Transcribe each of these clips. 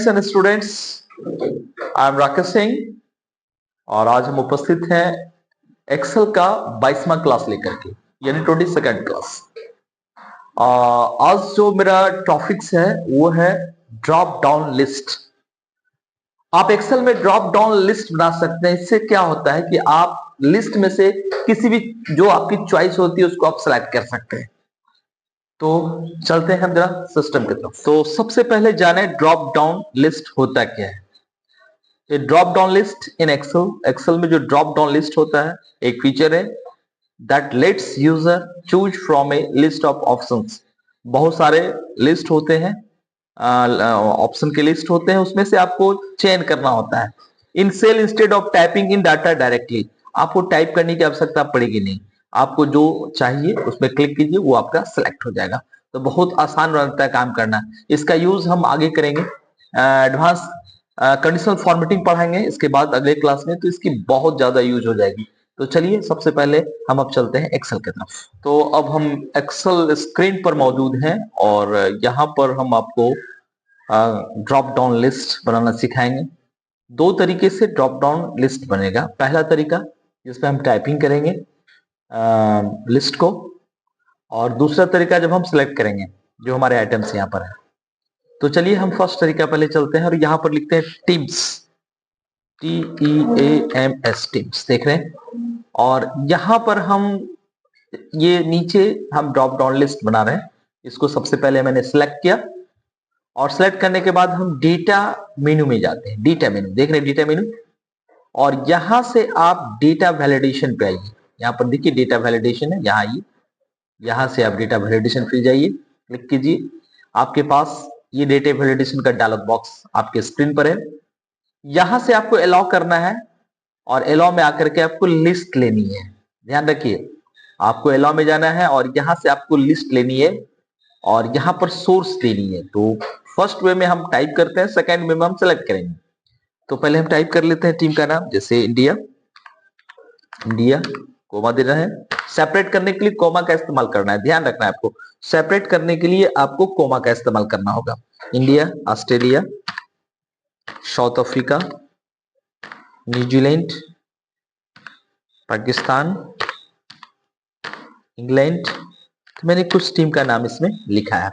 Friends and students, I am Rakesh Singh और आज हम उपस्थित हैं एक्सेल का 22वां क्लास लेकर के, यानी 22nd क्लास। आज जो मेरा टॉपिक्स है वो है ड्रॉप डाउन लिस्ट। आप एक्सेल में ड्रॉप डाउन लिस्ट बना सकते हैं। इससे क्या होता है कि आप लिस्ट में से किसी भी जो आपकी चॉइस होती है उसको आप सेलेक्ट कर सकते हैं। तो चलते हैं हम जरा सिस्टम की तरफ। तो सबसे पहले जाने ड्रॉप डाउन लिस्ट होता क्या है। ये drop down list in Excel में जो ड्रॉप डाउन लिस्ट होता है एक फीचर है that let's user choose from A list of options. बहुत सारे लिस्ट होते हैं, ऑप्शन के लिस्ट होते हैं, उसमें से आपको चयन करना होता है। In cell instead of typing in data directly, आपको टाइप करने की आवश्यकता पड़ेगी नहीं, आपको जो चाहिए उसमें क्लिक कीजिए, वो आपका सिलेक्ट हो जाएगा। तो बहुत आसान रहता है काम करना। इसका यूज हम आगे करेंगे, एडवांस कंडीशनल फॉर्मेटिंग पढ़ाएंगे इसके बाद अगले क्लास में, तो इसकी बहुत ज्यादा यूज हो जाएगी। तो चलिए सबसे पहले हम अब चलते हैं एक्सेल की तरफ। तो अब हम एक्सेल स्क्रीन पर मौजूद हैं और यहाँ पर हम आपको ड्रॉप डाउन लिस्ट बनाना सिखाएंगे। दो तरीके से ड्रॉप डाउन लिस्ट बनेगा। पहला तरीका जिसमें हम टाइपिंग करेंगे लिस्ट को, और दूसरा तरीका जब हम सिलेक्ट करेंगे जो हमारे आइटम्स यहाँ पर है। तो चलिए हम फर्स्ट तरीका पहले चलते हैं और यहाँ पर लिखते हैं टीम्स, TEAMS, टीम्स, देख रहे हैं। और यहाँ पर हम ये नीचे हम ड्रॉप डाउन लिस्ट बना रहे हैं। इसको सबसे पहले मैंने सिलेक्ट किया और सिलेक्ट करने के बाद हम डेटा मेनू में जाते हैं। डेटा मेनू देख रहे हैं, डेटा मेनू, और यहां से आप डेटा वैलिडेशन पे आइए। यहाँ पर देखिए डेटा वैलिडेशन है, यहाँ आइए, यहां से आप डेटा वैलिडेशन पे जाइए, क्लिक कीजिए। आपके पास ये डेटा वैलिडेशन का डायलॉग बॉक्स आपके स्क्रीन पर है। यहां से आपको अलाउ करना है और अलाउ में आकर के आपको लिस्ट लेनी है। ध्यान रखिए, आपको अलाउ में जाना है और यहां से आपको लिस्ट लेनी है और यहाँ पर सोर्स देनी है। तो फर्स्ट वे में हम टाइप करते हैं, सेकंड वे में हम सेलेक्ट करेंगे। तो पहले हम टाइप कर लेते हैं टीम का नाम, जैसे इंडिया, इंडिया कोमा देना है। सेपरेट करने के लिए कोमा का इस्तेमाल करना है, ध्यान रखना है आपको। सेपरेट करने के लिए आपको कोमा का इस्तेमाल करना होगा। India, Australia, south Africa, New Zealand, Pakistan, England. तो मैंने कुछ टीम का नाम इसमें लिखा है।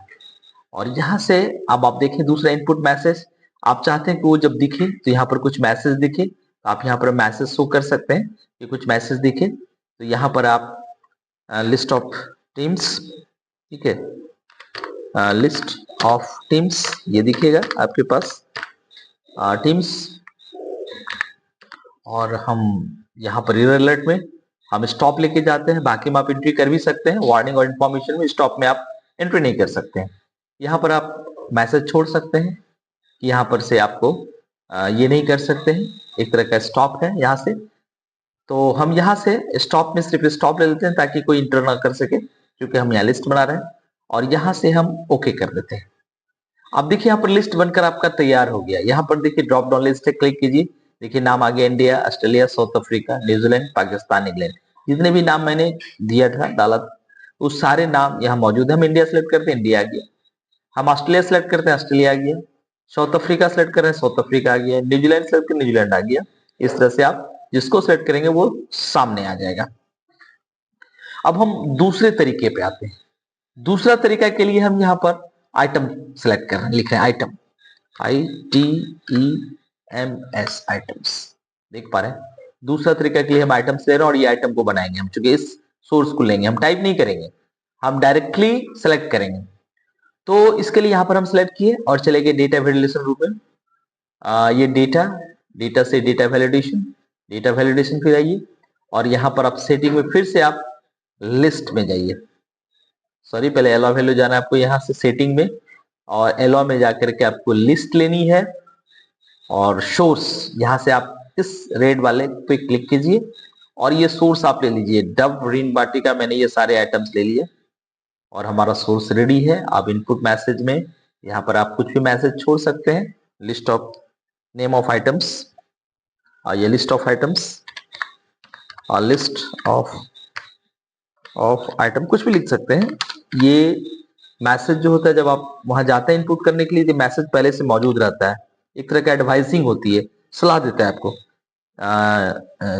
और यहां से अब आप देखें दूसरा इनपुट मैसेज, आप चाहते हैं कि वो जब दिखे तो यहाँ पर कुछ मैसेज दिखे, तो आप यहाँ पर मैसेज शो कर सकते हैं कि कुछ मैसेज दिखे। तो यहाँ पर आप लिस्ट ऑफ टीम्स, ठीक है, लिस्ट ऑफ टीम्स ये दिखेगा आपके पास टीम्स। और हम यहाँ पर एरर अलर्ट में हम स्टॉप लेके जाते हैं। बाकी में आप एंट्री कर भी सकते हैं, वार्निंग और इन्फॉर्मेशन में स्टॉप में आप एंट्री नहीं कर सकते हैं। यहाँ पर आप मैसेज छोड़ सकते हैं कि यहाँ पर से आपको ये नहीं कर सकते हैं, एक तरह का स्टॉप है यहाँ से। तो हम यहाँ से स्टॉप में सिर्फ स्टॉप ले लेते हैं ताकि कोई इंटर ना कर सके, क्योंकि हम यहाँ लिस्ट बना रहे हैं। और यहाँ से हम ओके कर देते हैं। अब देखिए यहाँ पर लिस्ट बनकर आपका तैयार हो गया। यहाँ पर देखिए ड्रॉप डाउन लिस्ट है, क्लिक कीजिए, देखिए नाम आ गया India, Australia, south Africa, New Zealand, Pakistan, England. जितने भी नाम मैंने दिया था, डाला, उस सारे नाम यहाँ मौजूद है। हम इंडिया सेलेक्ट करते हैं, इंडिया आ गया। हम ऑस्ट्रेलिया सेलेक्ट करते हैं, ऑस्ट्रेलिया आ गया। साउथ अफ्रीका सेलेक्ट कर रहे हैं, साउथ अफ्रीका आ गया। न्यूजीलैंड सेलेक्ट करें, न्यूजीलैंड आ गया। इस तरह से आप जिसको सेलेक्ट करेंगे वो सामने आ जाएगा। अब हम दूसरे तरीके पे आते हैं। दूसरा तरीका के लिए हम यहाँ पर आइटम सेलेक्ट कर रहे हैं, लिख रहे हैं आइटम, ITEMS, आइटम्स, देख पा रहे हैं। दूसरा तरीका के लिए हम आइटम्स ले रहे हैं और ये आइटम को बनाएंगे हम, चूंकि इस सोर्स को लेंगे, हम टाइप नहीं करेंगे, हम डायरेक्टली सेलेक्ट करेंगे। तो इसके लिए यहाँ पर हम सेलेक्ट किए और चले गए डेटा वैलिडेशन रूप में। ये डेटा से डेटा वैलिडेशन फिर आइए और यहाँ पर आप सेटिंग में फिर से आप लिस्ट में जाइए। सॉरी, पहले एलो वैल्यू जाना है आपको, यहाँ से सेटिंग में, और एलो में जाकर के आपको लिस्ट लेनी है और सोर्स, यहाँ से आप इस रेड वाले पे क्लिक कीजिए और ये सोर्स आप ले लीजिए। डब ग्रीन वाटिका, मैंने ये सारे आइटम्स ले लिए और हमारा सोर्स रेडी है। आप इनपुट मैसेज में यहाँ पर आप कुछ भी मैसेज छोड़ सकते हैं, list of name of items, और ये लिस्ट ऑफ आइटम्स और लिस्ट ऑफ आइटम, कुछ भी लिख सकते हैं। ये मैसेज जो होता है जब आप वहां जाते हैं इनपुट करने के लिए, तो मैसेज पहले से मौजूद रहता है। एक तरह का एडवाइजिंग होती है, सलाह देता है आपको।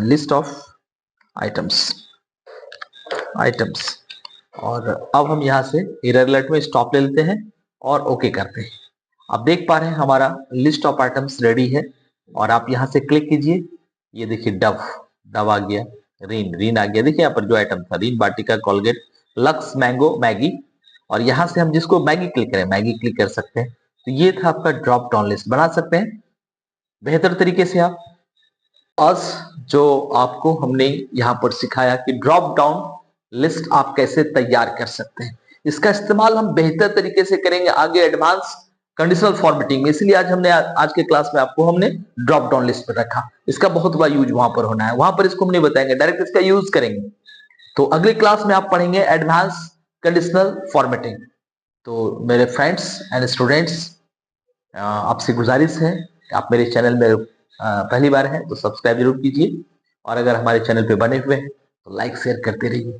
लिस्ट ऑफ आइटम्स आइटम्स और अब हम यहाँ से एरर अलर्ट में स्टॉप ले लेते हैं और ओके करते हैं। आप देख पा रहे हैं हमारा लिस्ट ऑफ आइटम्स रेडी है और आप यहाँ से क्लिक कीजिए। ये देखिए डव डव आ गया, रीन आ गया। देखिए यहाँ पर जो आइटम था रीन, वाटिका, कोलगेट, लक्स, मैंगो, मैगी, और यहाँ से हम जिसको मैगी क्लिक करें मैगी क्लिक कर सकते हैं। तो ये था आपका ड्रॉप डाउन लिस्ट, बना सकते हैं बेहतर तरीके से आप। आज जो आपको हमने यहाँ पर सिखाया कि ड्रॉप डाउन लिस्ट आप कैसे तैयार कर सकते हैं, इसका इस्तेमाल हम बेहतर तरीके से करेंगे आगे एडवांस कंडीशनल फॉर्मेटिंग में। इसलिए आज हमने आज के क्लास में आपको हमने ड्रॉप डाउन लिस्ट पर रखा। इसका बहुत बड़ा यूज वहां पर होना है, वहां पर इसको हम नहीं बताएंगे, डायरेक्ट इसका यूज करेंगे। तो अगले क्लास में आप पढ़ेंगे एडवांस कंडीशनल फॉर्मेटिंग। तो मेरे फ्रेंड्स एंड स्टूडेंट्स, आपसे गुजारिश है कि आप मेरे चैनल में पहली बार हैं तो सब्सक्राइब जरूर कीजिए और अगर हमारे चैनल पे बने हुए हैं तो लाइक शेयर करते रहिए।